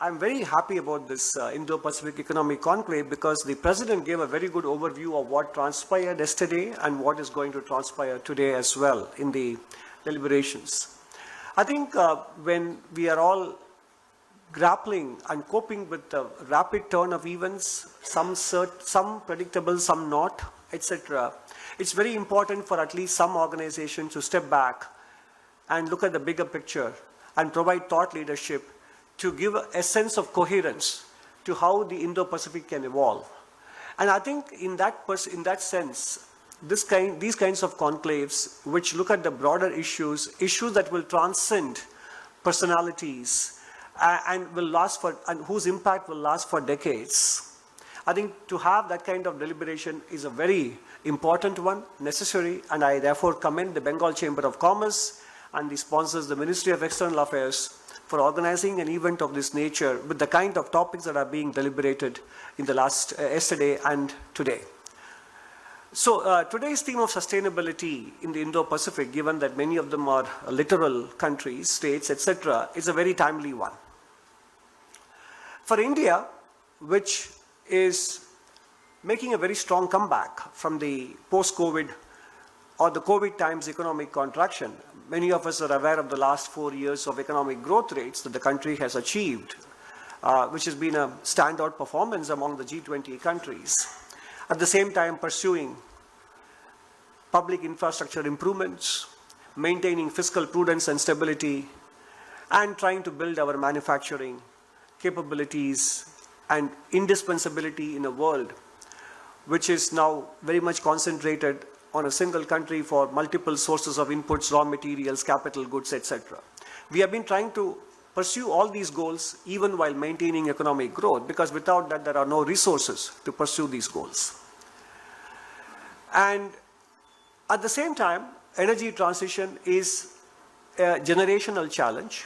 I'm very happy about this Indo-Pacific Economic Conclave because the President gave a very good overview of what transpired yesterday and what is going to transpire today as well in the deliberations. I think when we are all grappling and coping with the rapid turn of events, some predictable, some not, etc., it's very important for at least some organizations to step back and look at the bigger picture and provide thought leadership to give a sense of coherence to how the Indo-Pacific can evolve. And I think in that sense, these kinds of conclaves, which look at the broader issues that will transcend personalities and whose impact will last for decades. I think to have that kind of deliberation is a very important one, necessary, and I therefore commend the Bengal Chamber of Commerce and the sponsors, the Ministry of External Affairs, for organizing an event of this nature with the kind of topics that are being deliberated in the yesterday and today. So today's theme of sustainability in the Indo-Pacific, given that many of them are littoral countries, states, etc., is a very timely one. For India, which is making a very strong comeback from the post-COVID or the COVID times economic contraction, many of us are aware of the last 4 years of economic growth rates that the country has achieved, which has been a standout performance among the G20 countries. At the same time, pursuing public infrastructure improvements, maintaining fiscal prudence and stability, and trying to build our manufacturing capabilities and indispensability in a world which is now very much concentrated on a single country for multiple sources of inputs, raw materials, capital goods, etc. We have been trying to pursue all these goals even while maintaining economic growth, because without that there are no resources to pursue these goals. And at the same time, energy transition is a generational challenge.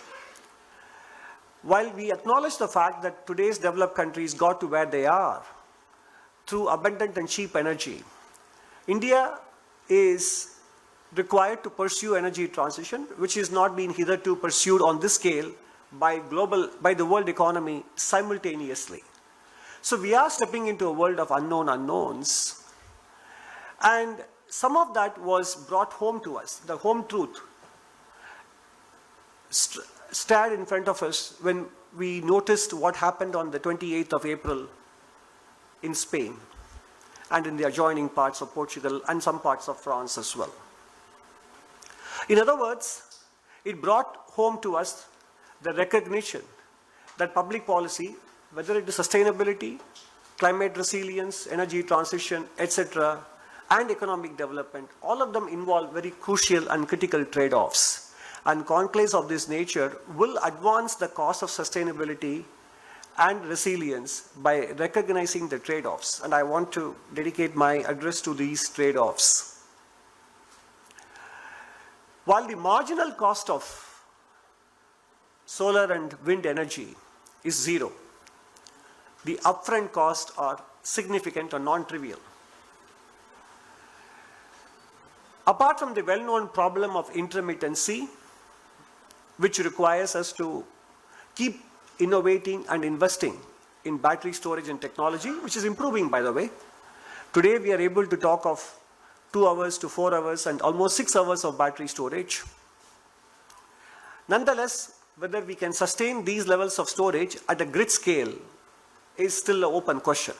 While we acknowledge the fact that today's developed countries got to where they are through abundant and cheap energy, India is required to pursue energy transition, which has not been hitherto pursued on this scale by the world economy simultaneously. So we are stepping into a world of unknown unknowns, and some of that was brought home to us. The home truth stared in front of us when we noticed what happened on the 28th of April in Spain and in the adjoining parts of Portugal and some parts of France as well. In other words, it brought home to us the recognition that public policy, whether it is sustainability, climate resilience, energy transition, etc., and economic development, all of them involve very crucial and critical trade-offs. And conclaves of this nature will advance the cause of sustainability and resilience by recognizing the trade-offs. And I want to dedicate my address to these trade-offs. While the marginal cost of solar and wind energy is zero, the upfront costs are significant or non-trivial. Apart from the well-known problem of intermittency, which requires us to keep innovating and investing in battery storage and technology, which is improving, by the way. Today we are able to talk of 2 hours to 4 hours and almost 6 hours of battery storage. Nonetheless, whether we can sustain these levels of storage at a grid scale is still an open question.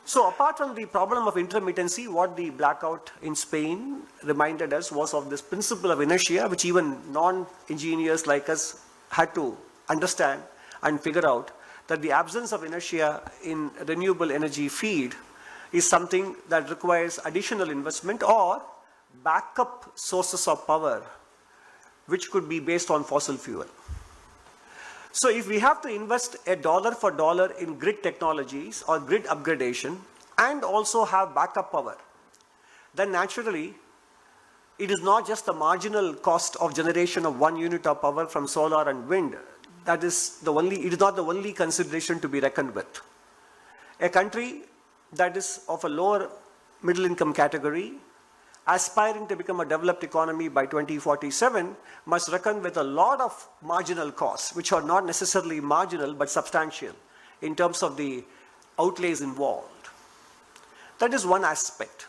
So apart from the problem of intermittency, what the blackout in Spain reminded us was of this principle of inertia, which even non-engineers like us had to understand and figure out, that the absence of inertia in renewable energy feed is something that requires additional investment or backup sources of power, which could be based on fossil fuel. So if we have to invest $1 for dollar in grid technologies or grid upgradation and also have backup power, then naturally it is not just the marginal cost of generation of 1 unit of power from solar and wind. It is not the only consideration to be reckoned with. A country that is of a lower middle income category aspiring to become a developed economy by 2047 must reckon with a lot of marginal costs, which are not necessarily marginal but substantial in terms of the outlays involved. That is one aspect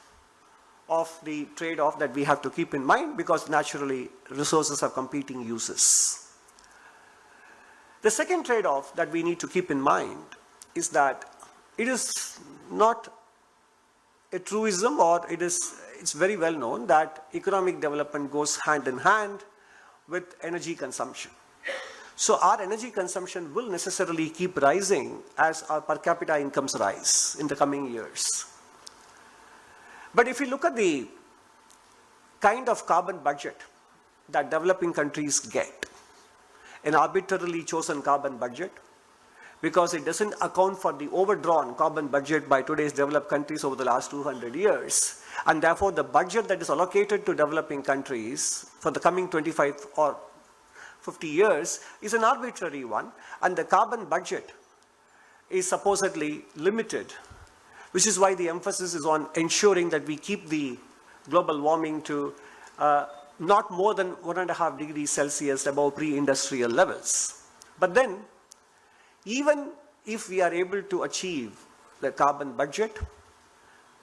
of the trade-off that we have to keep in mind, because naturally resources have competing uses. The second trade-off that we need to keep in mind is that it is not a truism, or it's very well known that economic development goes hand in hand with energy consumption. So our energy consumption will necessarily keep rising as our per capita incomes rise in the coming years. But if you look at the kind of carbon budget that developing countries get, an arbitrarily chosen carbon budget, because it doesn't account for the overdrawn carbon budget by today's developed countries over the last 200 years, and therefore the budget that is allocated to developing countries for the coming 25 or 50 years is an arbitrary one, and the carbon budget is supposedly limited, which is why the emphasis is on ensuring that we keep the global warming to not more than 1.5 degrees Celsius above pre-industrial levels. But then, even if we are able to achieve the carbon budget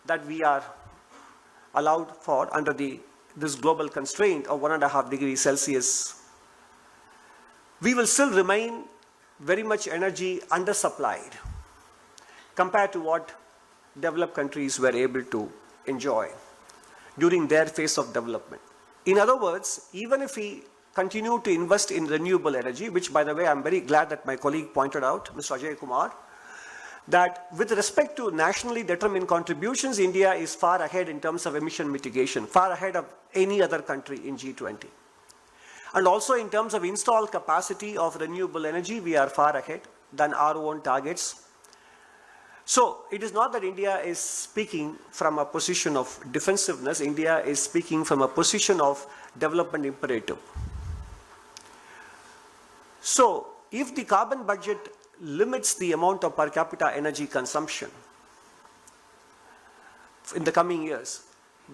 that we are allowed for under this global constraint of 1.5 degrees Celsius, we will still remain very much energy undersupplied compared to what developed countries were able to enjoy during their phase of development. In other words, even if we continue to invest in renewable energy, which by the way, I'm very glad that my colleague pointed out, Mr. Ajay Kumar, that with respect to nationally determined contributions, India is far ahead in terms of emission mitigation, far ahead of any other country in G20. And also in terms of installed capacity of renewable energy, we are far ahead than our own targets. So it is not that India is speaking from a position of defensiveness. India is speaking from a position of development imperative. So if the carbon budget limits the amount of per capita energy consumption in the coming years,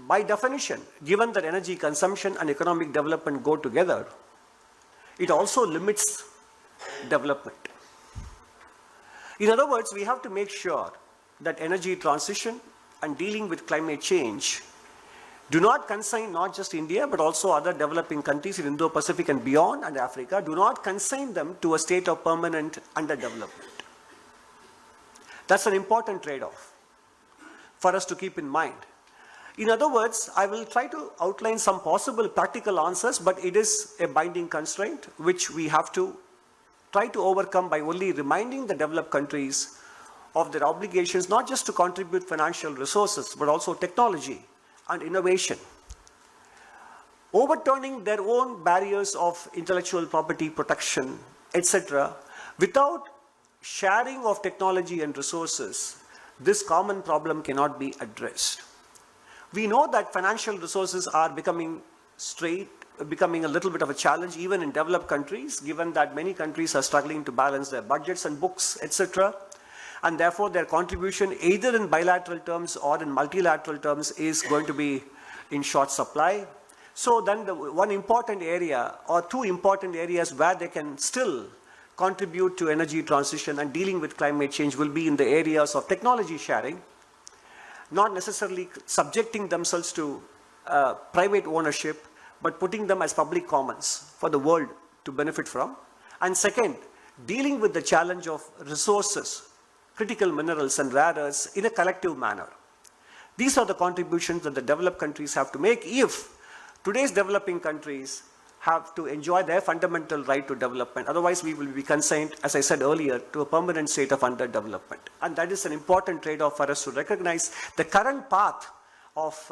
by definition, given that energy consumption and economic development go together, it also limits development. In other words, we have to make sure that energy transition and dealing with climate change do not consign not just India, but also other developing countries in Indo-Pacific and beyond, and Africa, do not consign them to a state of permanent underdevelopment. That's an important trade-off for us to keep in mind. In other words, I will try to outline some possible practical answers, but it is a binding constraint which we have to try to overcome by only reminding the developed countries of their obligations, not just to contribute financial resources, but also technology and innovation. Overturning their own barriers of intellectual property protection, etc., without sharing of technology and resources, this common problem cannot be addressed. We know that financial resources are becoming a little bit of a challenge even in developed countries, given that many countries are struggling to balance their budgets and books, etc. And therefore their contribution either in bilateral terms or in multilateral terms is going to be in short supply. So then the one important area or two important areas where they can still contribute to energy transition and dealing with climate change will be in the areas of technology sharing, not necessarily subjecting themselves to private ownership, but putting them as public commons for the world to benefit from. And second, dealing with the challenge of resources, critical minerals and rare earths in a collective manner. These are the contributions that the developed countries have to make if today's developing countries have to enjoy their fundamental right to development. Otherwise, we will be consigned, as I said earlier, to a permanent state of underdevelopment. And that is an important trade-off for us to recognize. The current path of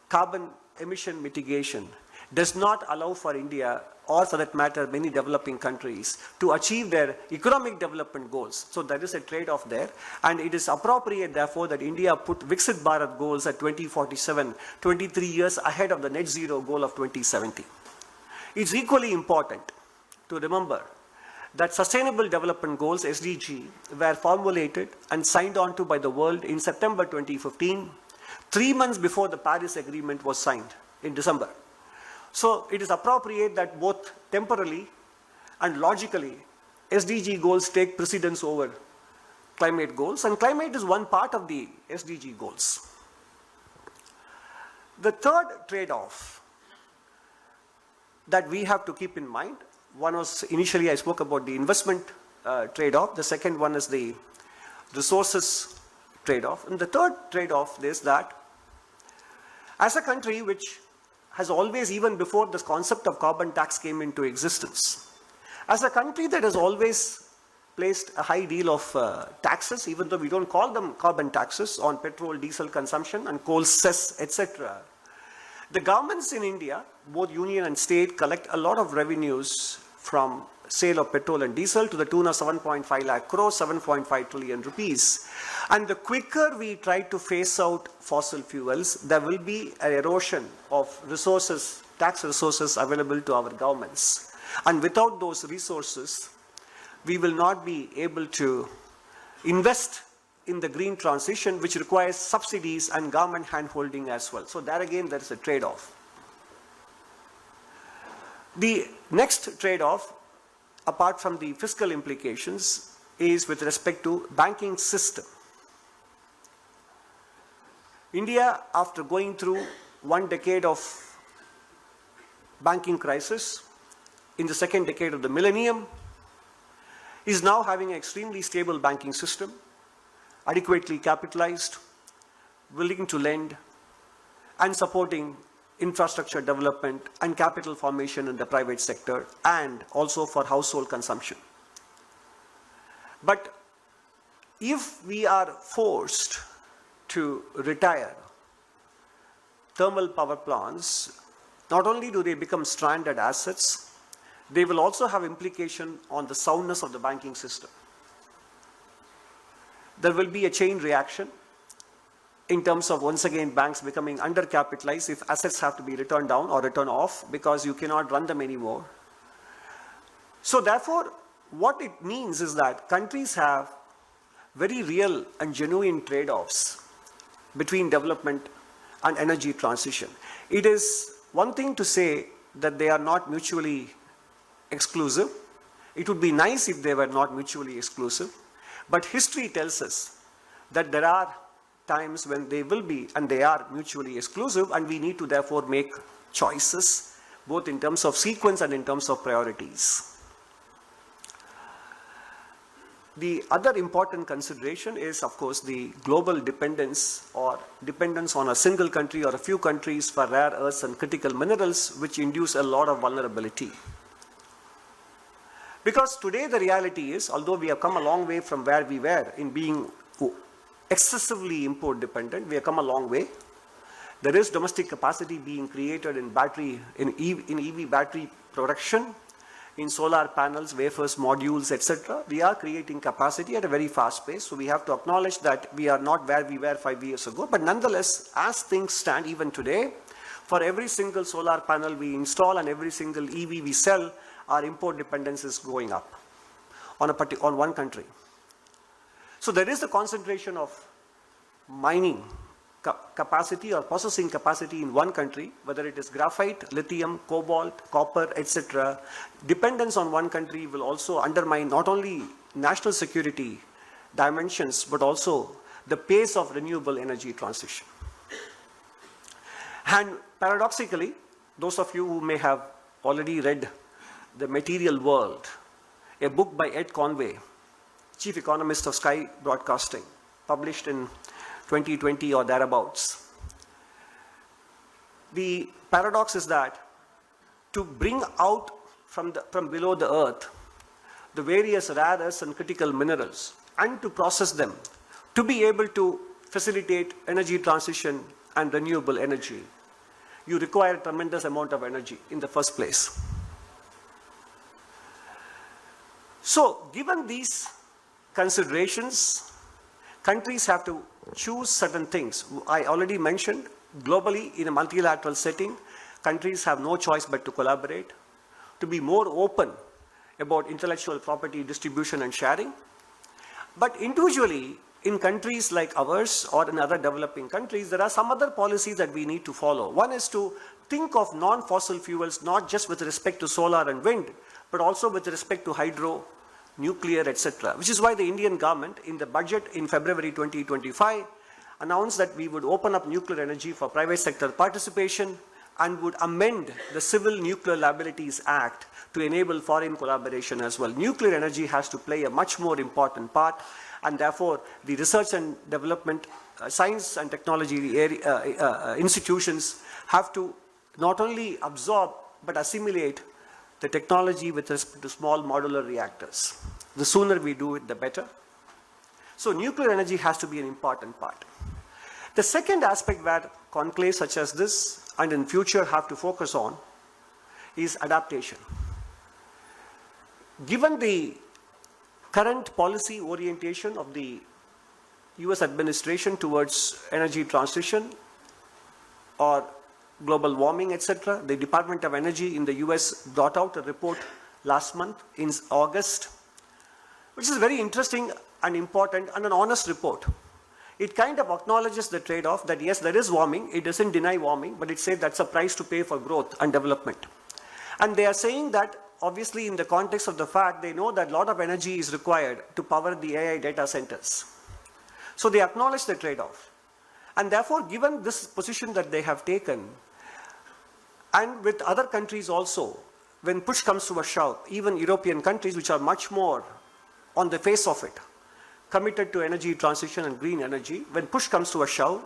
carbon emission mitigation does not allow for India, or for that matter, many developing countries, to achieve their economic development goals. So there is a trade-off there. And it is appropriate, therefore, that India put Viksit Bharat goals at 2047, 23 years ahead of the net zero goal of 2070. It's equally important to remember that Sustainable Development Goals, SDG, were formulated and signed on to by the world in September 2015 3 months before the Paris Agreement was signed in December. So it is appropriate that both temporally and logically SDG goals take precedence over climate goals, and climate is one part of the SDG goals. The third trade-off that we have to keep in mind, one was initially I spoke about the investment trade-off, the second one is the resources trade-off, and the third trade-off is that as a country which has always, even before this concept of carbon tax came into existence, as a country that has always placed a high deal of taxes, even though we don't call them carbon taxes, on petrol, diesel consumption and coal cess, etc. The governments in India, both union and state, collect a lot of revenues from sale of petrol and diesel to the tune of 7.5 lakh crores, 7.5 trillion rupees. And the quicker we try to phase out fossil fuels, there will be an erosion of resources, tax resources available to our governments. And without those resources, we will not be able to invest in the green transition, which requires subsidies and government hand-holding as well. So there again, there is a trade-off. The next trade-off, apart from the fiscal implications, is with respect to banking system. India, after going through 1 decade of banking crisis, in the second decade of the millennium, is now having an extremely stable banking system, adequately capitalized, willing to lend, and supporting infrastructure development and capital formation in the private sector, and also for household consumption. But if we are forced to retire thermal power plants, not only do they become stranded assets, they will also have implication on the soundness of the banking system. There will be a chain reaction in terms of, once again, banks becoming undercapitalized if assets have to be returned down or returned off because you cannot run them anymore. So therefore, what it means is that countries have very real and genuine trade-offs between development and energy transition. It is one thing to say that they are not mutually exclusive. It would be nice if they were not mutually exclusive. But history tells us that there are times when they will be, and they are mutually exclusive, and we need to therefore make choices, both in terms of sequence and in terms of priorities. The other important consideration is, of course, the global dependence or dependence on a single country or a few countries for rare earths and critical minerals, which induce a lot of vulnerability. Because today the reality is, although we have come a long way from where we were in being excessively import dependent, we have come a long way. There is domestic capacity being created in EV battery production, in solar panels, wafers, modules, etc. We are creating capacity at a very fast pace. So we have to acknowledge that we are not where we were 5 years ago. But nonetheless, as things stand even today, for every single solar panel we install and every single EV we sell, our import dependence is going up on one country. So there is a concentration of mining capacity or processing capacity in one country, whether it is graphite, lithium, cobalt, copper, etc. Dependence on one country will also undermine not only national security dimensions, but also the pace of renewable energy transition. And paradoxically, those of you who may have already read The Material World, a book by Ed Conway, chief economist of Sky Broadcasting, published in 2020 or thereabouts. The paradox is that to bring out from below the earth the various rare earths and critical minerals and to process them, to be able to facilitate energy transition and renewable energy, you require a tremendous amount of energy in the first place. So, given these considerations, countries have to choose certain things. I already mentioned, globally, in a multilateral setting, countries have no choice but to collaborate, to be more open about intellectual property distribution and sharing. But individually, in countries like ours or in other developing countries, there are some other policies that we need to follow. One is to think of non-fossil fuels, not just with respect to solar and wind, but also with respect to hydro, nuclear, etc. Which is why the Indian government in the budget in February 2025 announced that we would open up nuclear energy for private sector participation and would amend the Civil Nuclear Liabilities Act to enable foreign collaboration as well. Nuclear energy has to play a much more important part, and therefore the research and development, science and technology institutions have to not only absorb but assimilate the technology with respect to small modular reactors. The sooner we do it, the better. So nuclear energy has to be an important part. The second aspect where conclaves such as this and in future have to focus on is adaptation. Given the current policy orientation of the US administration towards energy transition or global warming, etc., the Department of Energy in the US brought out a report last month in August, which is very interesting and important and an honest report. It kind of acknowledges the trade-off that yes, there is warming, it doesn't deny warming, but it says that's a price to pay for growth and development. And they are saying that obviously in the context of the fact they know that a lot of energy is required to power the AI data centers. So they acknowledge the trade-off. And therefore, given this position that they have taken, and with other countries also, when push comes to a shove, even European countries which are much more on the face of it, committed to energy transition and green energy, when push comes to a shove,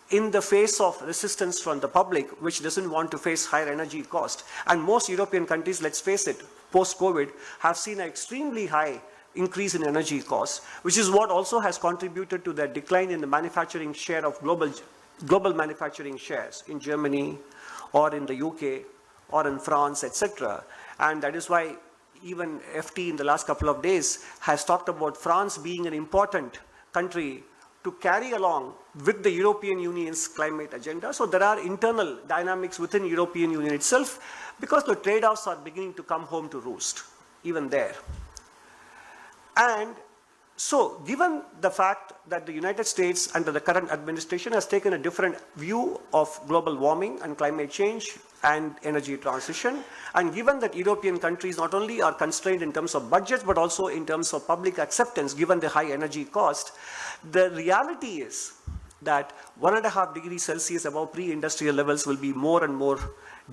in the face of resistance from the public, which doesn't want to face higher energy cost, and most European countries, let's face it, post-COVID, have seen an extremely high increase in energy costs, which is what also has contributed to the decline in the manufacturing share of global manufacturing shares in Germany or in the UK or in France, etc. And that is why even FT in the last couple of days has talked about France being an important country to carry along with the European Union's climate agenda. So there are internal dynamics within the European Union itself because the trade-offs are beginning to come home to roost, even there. And so given the fact that the United States under the current administration has taken a different view of global warming and climate change and energy transition, and given that European countries not only are constrained in terms of budgets but also in terms of public acceptance given the high energy cost, the reality is that 1.5 degrees Celsius above pre-industrial levels will be more and more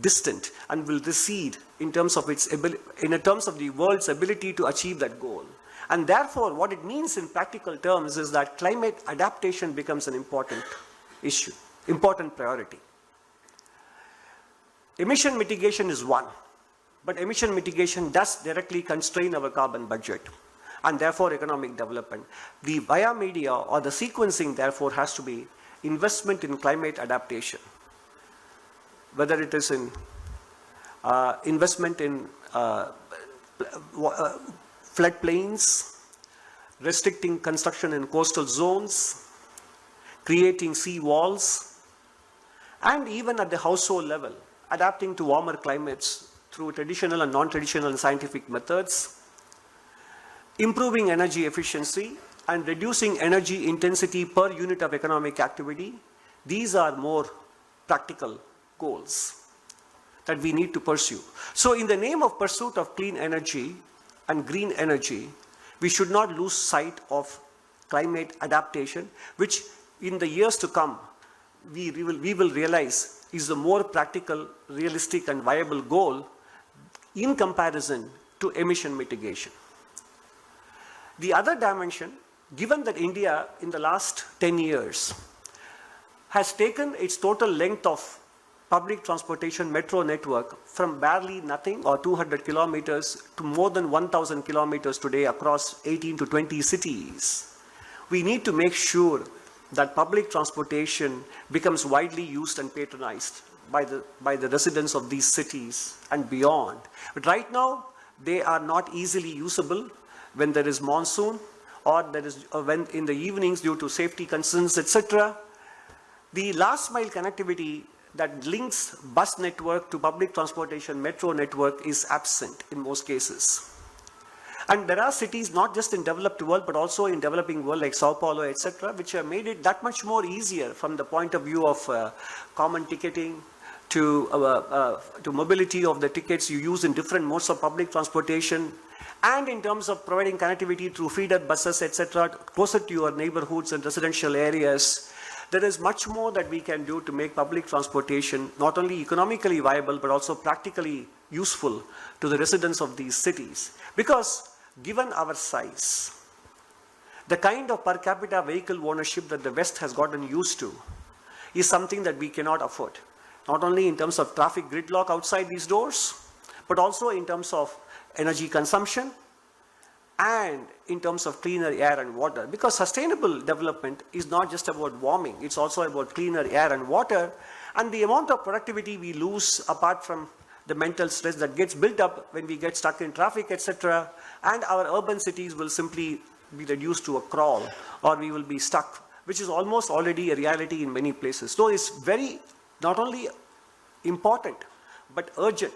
distant and will recede in terms of the world's ability to achieve that goal. And therefore, what it means in practical terms is that climate adaptation becomes an important issue, important priority. Emission mitigation is one, but emission mitigation does directly constrain our carbon budget and therefore economic development. The via media or the sequencing therefore has to be investment in climate adaptation, whether it is in investment in floodplains, restricting construction in coastal zones, creating sea walls, and even at the household level, adapting to warmer climates through traditional and non-traditional and scientific methods, improving energy efficiency, and reducing energy intensity per unit of economic activity. These are more practical goals that we need to pursue. So in the name of pursuit of clean energy and green energy, we should not lose sight of climate adaptation, which in the years to come, we will realize is the more practical, realistic, and viable goal in comparison to emission mitigation. The other dimension, given that India in the last 10 years has taken its total length of public transportation metro network from barely nothing or 200 kilometers to more than 1,000 kilometers today across 18 to 20 cities, we need to make sure that public transportation becomes widely used and patronized by the residents of these cities and beyond. But right now, they are not easily usable when there is monsoon or when in the evenings due to safety concerns, etc. The last mile connectivity that links bus network to public transportation metro network is absent in most cases. And there are cities, not just in developed world, but also in developing world like Sao Paulo, etc., which have made it that much more easier from the point of view of common ticketing to mobility of the tickets you use in different modes of public transportation, and in terms of providing connectivity through feeder buses, etc., closer to your neighborhoods and residential areas. There is much more that we can do to make public transportation not only economically viable, but also practically useful to the residents of these cities. Because given our size, the kind of per capita vehicle ownership that the West has gotten used to is something that we cannot afford. Not only in terms of traffic gridlock outside these doors, but also in terms of energy consumption and in terms of cleaner air and water. Because sustainable development is not just about warming, it's also about cleaner air and water. And the amount of productivity we lose apart from the mental stress that gets built up when we get stuck in traffic, etc., and our urban cities will simply be reduced to a crawl, or we will be stuck, which is almost already a reality in many places. So it's very, not only important, but urgent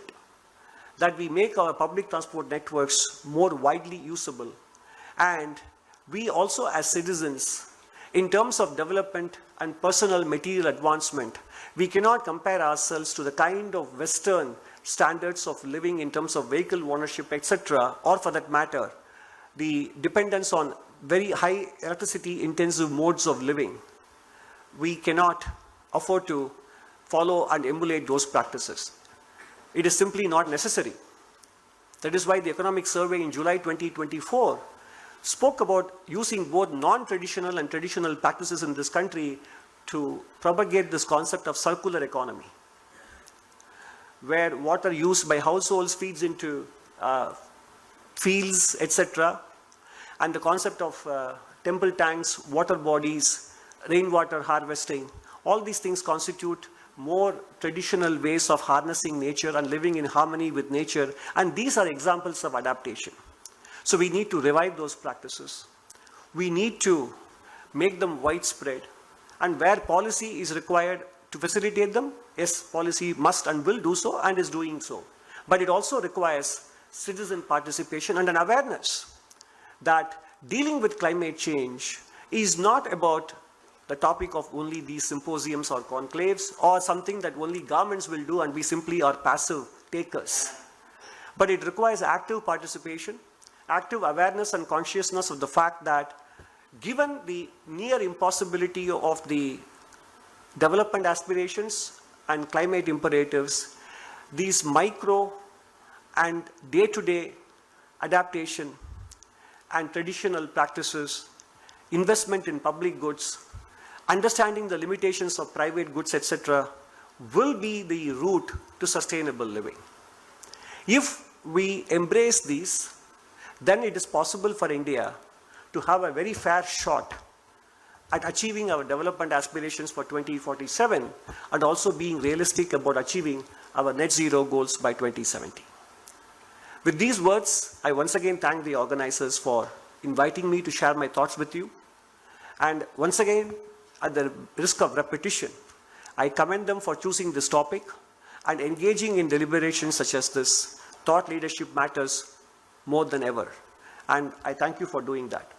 that we make our public transport networks more widely usable. And we also as citizens, in terms of development and personal material advancement, we cannot compare ourselves to the kind of Western standards of living in terms of vehicle ownership, etc., or for that matter, the dependence on very high electricity intensive modes of living. We cannot afford to follow and emulate those practices. It is simply not necessary. That is why the Economic Survey in July 2024 spoke about using both non-traditional and traditional practices in this country to propagate this concept of circular economy, where water used by households feeds into fields, etc., and the concept of temple tanks, water bodies, rainwater harvesting. All these things constitute more traditional ways of harnessing nature and living in harmony with nature, and these are examples of adaptation. So we need to revive those practices. We need to make them widespread, and where policy is required to facilitate them, yes, policy must and will do so and is doing so. But it also requires citizen participation and an awareness that dealing with climate change is not about the topic of only these symposiums or conclaves, or something that only governments will do and we simply are passive takers. But it requires active participation, active awareness and consciousness of the fact that given the near impossibility of the development aspirations and climate imperatives, these micro and day-to-day adaptation and traditional practices, investment in public goods, understanding the limitations of private goods, etc., will be the route to sustainable living. If we embrace these, then it is possible for India to have a very fair shot at achieving our development aspirations for 2047 and also being realistic about achieving our net zero goals by 2070. With these words, I once again thank the organizers for inviting me to share my thoughts with you. And once again, at the risk of repetition, I commend them for choosing this topic and engaging in deliberations such as this. Thought leadership matters more than ever. And I thank you for doing that.